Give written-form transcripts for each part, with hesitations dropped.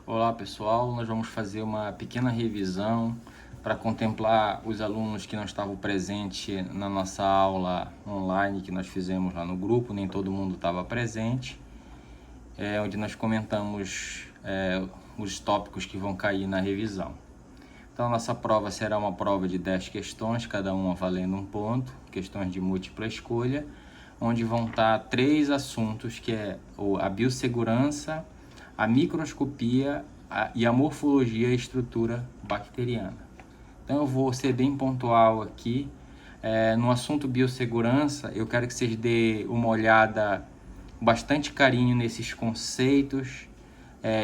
Olá pessoal, nós vamos fazer uma pequena revisão para contemplar os alunos que não estavam presentes na nossa aula online que nós fizemos lá no grupo, nem todo mundo estava presente, onde nós comentamos os tópicos que vão cair na revisão. Então, nossa prova será uma prova de 10 questões, cada uma valendo um ponto, questões de múltipla escolha, onde vão estar 3 assuntos, que é a biossegurança, a microscopia e a morfologia e estrutura bacteriana. Então, eu vou ser bem pontual aqui. No assunto biossegurança, eu quero que vocês dêem uma olhada com bastante carinho nesses conceitos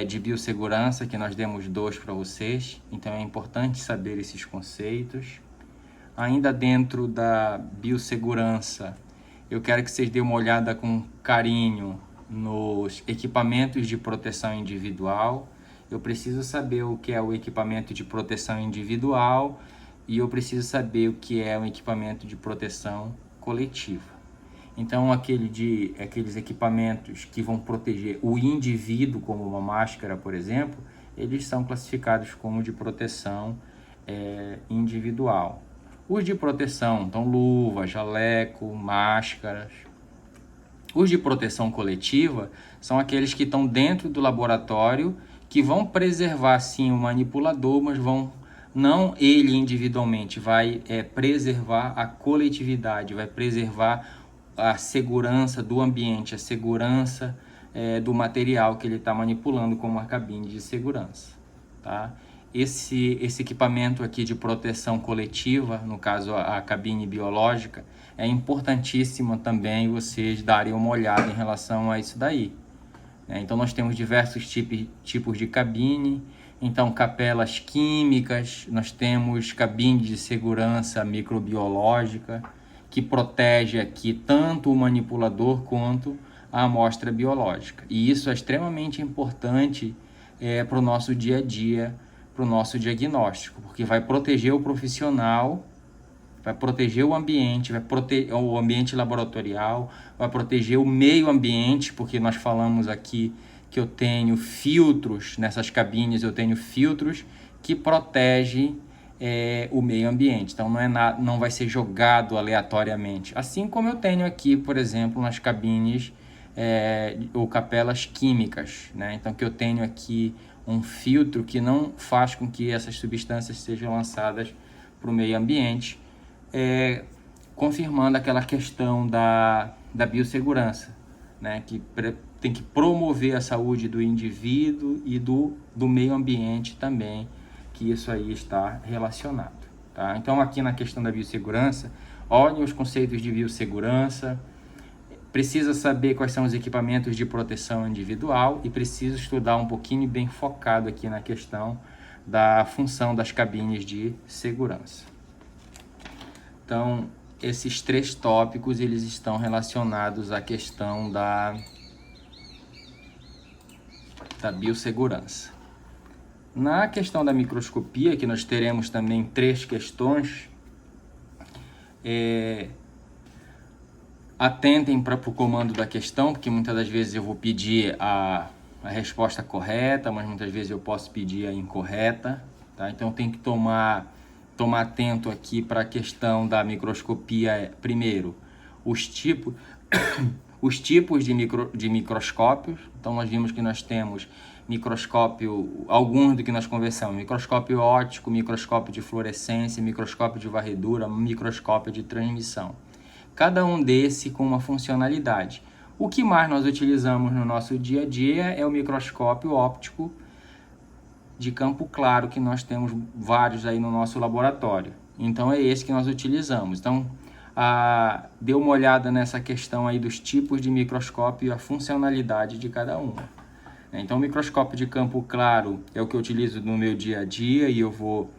de biossegurança, que nós demos 2 para vocês, então é importante saber esses conceitos. Ainda dentro da biossegurança, eu quero que vocês dêem uma olhada com carinho nos equipamentos de proteção individual. Eu preciso saber o que é o equipamento de proteção individual e eu preciso saber o que é um equipamento de proteção coletiva. Então, aqueles equipamentos que vão proteger o indivíduo, como uma máscara, por exemplo, eles são classificados como de proteção individual. Os de proteção, então luva, jaleco, máscaras. Os de proteção coletiva são aqueles que estão dentro do laboratório, que vão preservar sim o manipulador, mas não ele individualmente, vai preservar a coletividade, vai preservar a segurança do ambiente, a segurança do material que ele está manipulando, como a cabine de segurança. Tá? Esse equipamento aqui de proteção coletiva, no caso a cabine biológica, é importantíssimo também vocês darem uma olhada em relação a isso daí. Então nós temos diversos tipos de cabine, então capelas químicas, nós temos cabine de segurança microbiológica, que protege aqui tanto o manipulador quanto a amostra biológica. E isso é extremamente importante para o nosso dia a dia, para o nosso diagnóstico, porque vai proteger o profissional, vai proteger o ambiente, vai proteger o ambiente laboratorial, vai proteger o meio ambiente, porque nós falamos aqui que eu tenho filtros nessas cabines, eu tenho filtros que protegem o meio ambiente, então não vai ser jogado aleatoriamente, assim como eu tenho aqui, por exemplo, nas cabines ou capelas químicas, né? Então que eu tenho aqui um filtro que não faz com que essas substâncias sejam lançadas para o meio ambiente, confirmando aquela questão da biossegurança, né? Que tem que promover a saúde do indivíduo e do meio ambiente também, que isso aí está relacionado. Tá? Então, aqui na questão da biossegurança, olhem os conceitos de biossegurança, precisa saber quais são os equipamentos de proteção individual e precisa estudar um pouquinho bem focado aqui na questão da função das cabines de segurança. Então, esses 3 tópicos, eles estão relacionados à questão da biossegurança. Na questão da microscopia, que nós teremos também 3 questões, atentem para o comando da questão, porque muitas das vezes eu vou pedir a resposta correta, mas muitas vezes eu posso pedir a incorreta. Tá? Então tem que tomar atento aqui para a questão da microscopia. Primeiro, os tipos de microscópios. Então nós vimos que nós temos microscópio, alguns do que nós conversamos, microscópio óptico, microscópio de fluorescência, microscópio de varredura, microscópio de transmissão. Cada um desse com uma funcionalidade. O que mais nós utilizamos no nosso dia a dia é o microscópio óptico de campo claro, que nós temos vários aí no nosso laboratório. Então é esse que nós utilizamos. Então, dê uma olhada nessa questão aí dos tipos de microscópio e a funcionalidade de cada uma. Então, o microscópio de campo claro é o que eu utilizo no meu dia a dia e eu vou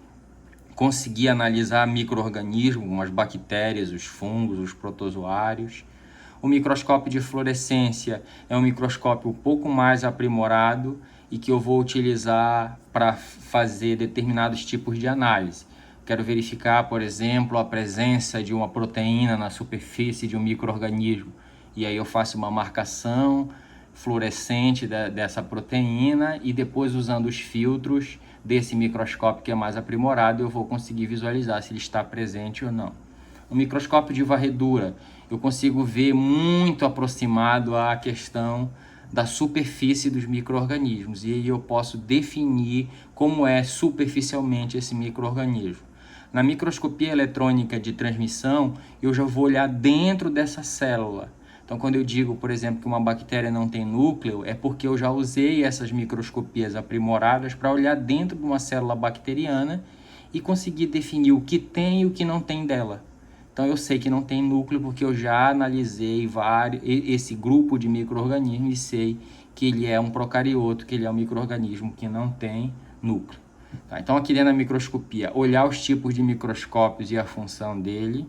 conseguir analisar micro-organismos, como as bactérias, os fungos, os protozoários. O microscópio de fluorescência é um microscópio um pouco mais aprimorado e que eu vou utilizar para fazer determinados tipos de análise. Quero verificar, por exemplo, a presença de uma proteína na superfície de um micro-organismo. E aí eu faço uma marcação, fluorescente dessa proteína e depois, usando os filtros desse microscópio que é mais aprimorado, eu vou conseguir visualizar se ele está presente ou não. O microscópio de varredura, eu consigo ver muito aproximado a questão da superfície dos micro-organismos, e aí eu posso definir como é superficialmente esse micro-organismo. Na microscopia eletrônica de transmissão, eu já vou olhar dentro dessa célula. Então, quando eu digo, por exemplo, que uma bactéria não tem núcleo, é porque eu já usei essas microscopias aprimoradas para olhar dentro de uma célula bacteriana e conseguir definir o que tem e o que não tem dela. Então, eu sei que não tem núcleo porque eu já analisei esse grupo de micro-organismos e sei que ele é um procarioto, que ele é um micro-organismo que não tem núcleo. Tá? Então, aqui dentro da microscopia, olhar os tipos de microscópios e a função dele,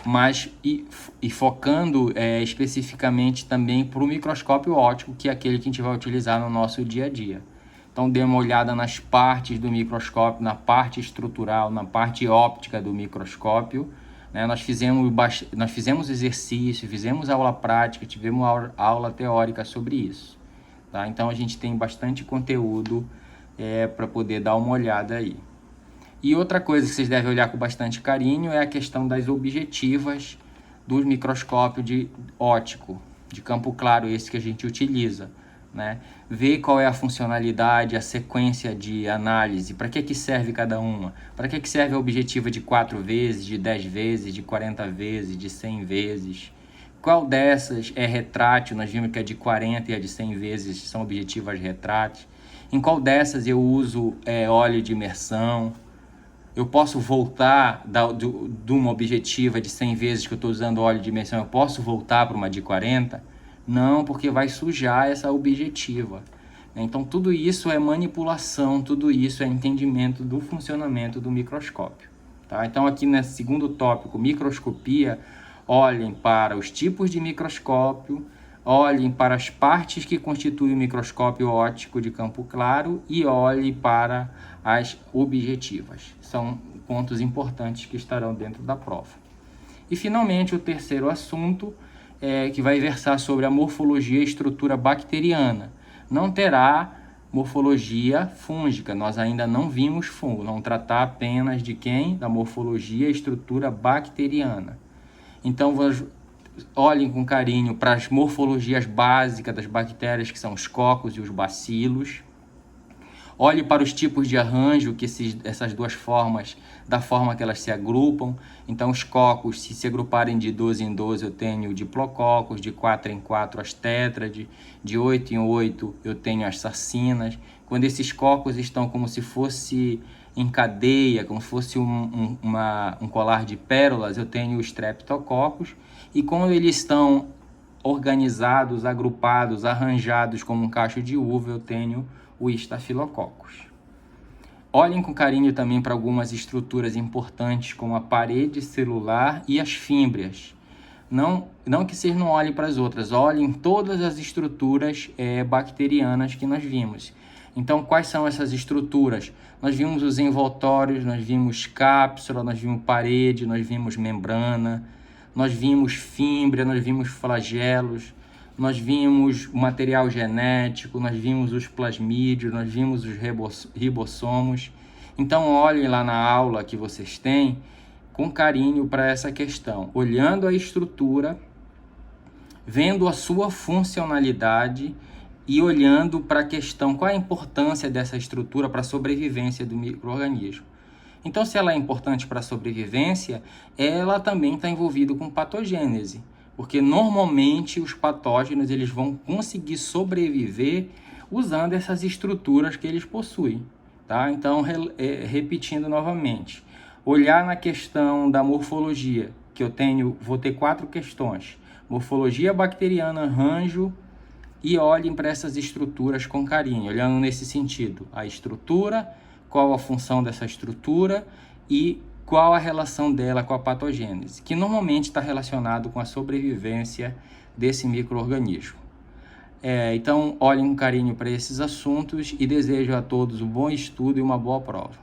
mas focando especificamente também para o microscópio óptico, que é aquele que a gente vai utilizar no nosso dia a dia. Então, dê uma olhada nas partes do microscópio, na parte estrutural, na parte óptica do microscópio. Né? Nós fizemos exercício, fizemos aula prática, tivemos aula teórica sobre isso. Tá? Então, a gente tem bastante conteúdo para poder dar uma olhada aí. E outra coisa que vocês devem olhar com bastante carinho é a questão das objetivas do microscópio óptico, de campo claro, esse que a gente utiliza. Né? Ver qual é a funcionalidade, a sequência de análise, para que serve cada uma, para que serve a objetiva de 4 vezes, de 10 vezes, de 40 vezes, de 100 vezes. Qual dessas é retrátil? Nós vimos que a de 40 e a de 100 vezes são objetivas retráteis. Em qual dessas eu uso óleo de imersão? Eu posso voltar de uma objetiva de 100 vezes que eu estou usando óleo de imersão, eu posso voltar para uma de 40? Não, porque vai sujar essa objetiva. Então, tudo isso é manipulação, tudo isso é entendimento do funcionamento do microscópio. Tá? Então, aqui nesse segundo tópico, microscopia, olhem para os tipos de microscópio, olhem para as partes que constituem o microscópio óptico de campo claro e olhem para as objetivas. São pontos importantes que estarão dentro da prova. E, finalmente, o terceiro assunto, que vai versar sobre a morfologia e estrutura bacteriana. Não terá morfologia fúngica, nós ainda não vimos fungo, vamos tratar apenas de quem? Da morfologia e estrutura bacteriana. Então, olhem com carinho para as morfologias básicas das bactérias, que são os cocos e os bacilos. Olhe para os tipos de arranjo, que essas duas formas, da forma que elas se agrupam. Então, os cocos, se agruparem de 12 em 12, eu tenho diplococos, de 4 em 4 as tétrades, de 8 em 8 eu tenho as sarcinas. Quando esses cocos estão como se fosse em cadeia, como se fosse um colar de pérolas, eu tenho os streptococcus. E quando eles estão organizados, agrupados, arranjados como um cacho de uva, eu tenho o estafilococcus. Olhem com carinho também para algumas estruturas importantes, como a parede celular e as fímbrias. Não que vocês não olhem para as outras, olhem todas as estruturas bacterianas que nós vimos. Então, quais são essas estruturas? Nós vimos os envoltórios, nós vimos cápsula, nós vimos parede, nós vimos membrana, nós vimos fímbria, nós vimos flagelos, nós vimos o material genético, nós vimos os plasmídios, nós vimos os ribossomos. Então, olhem lá na aula que vocês têm com carinho para essa questão, olhando a estrutura, vendo a sua funcionalidade e olhando para a questão, qual a importância dessa estrutura para a sobrevivência do micro-organismo. Então, se ela é importante para a sobrevivência, ela também está envolvida com patogênese. Porque normalmente os patógenos eles vão conseguir sobreviver usando essas estruturas que eles possuem. Tá? Então, repetindo novamente, olhar na questão da morfologia, que vou ter 4 questões. Morfologia bacteriana, arranjo, e olhem para essas estruturas com carinho, olhando nesse sentido. A estrutura, qual a função dessa estrutura e qual a relação dela com a patogênese, que normalmente está relacionado com a sobrevivência desse micro-organismo. Então, olhem com carinho para esses assuntos e desejo a todos um bom estudo e uma boa prova.